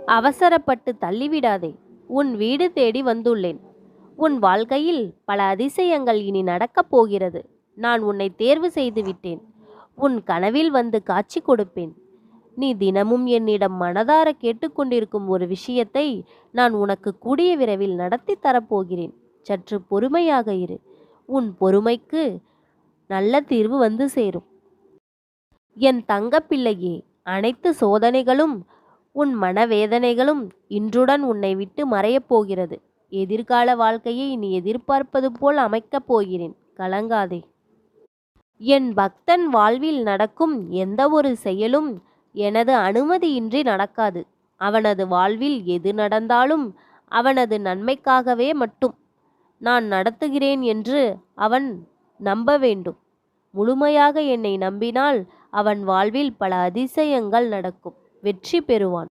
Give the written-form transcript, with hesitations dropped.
அவசரப்பட்டு தள்ளிவிடாதே. உன் வீடு தேடி வந்துள்ளேன். உன் வாழ்க்கையில் பல அதிசயங்கள் இனி நடக்கப் போகிறது. நான் உன்னை தேர்வு செய்து விட்டேன். உன் கனவில் வந்து காட்சி கொடுப்பேன். நீ தினமும் என்னிடம் மனதார கேட்டுக்கொண்டிருக்கும் ஒரு விஷயத்தை நான் உனக்கு கூடிய விரைவில் நடத்தி தரப்போகிறேன். சற்று பொறுமையாக இரு. உன் பொறுமைக்கு நல்ல தீர்வு வந்து சேரும். என் தங்கப்பிள்ளையே, அனைத்து சோதனைகளும் உன் மனவேதனைகளும் இன்றுடன் உன்னை விட்டு மறையப் போகிறது. எதிர்கால வாழ்க்கையை நீ எதிர்பார்ப்பது போல் அமைக்கப் போகிறேன். கலங்காதே. என் பக்தன் வாழ்வில் நடக்கும் எந்த ஒரு செயலும் எனது அனுமதியின்றி நடக்காது. அவனது வாழ்வில் எது நடந்தாலும் அவனது நன்மைக்காகவே மட்டும் நான் நடத்துகிறேன் என்று அவன் நம்ப வேண்டும். முழுமையாக என்னை நம்பினால் அவன் வாழ்வில் பல அதிசயங்கள் நடக்கும். வெற்றி பெறுவான்.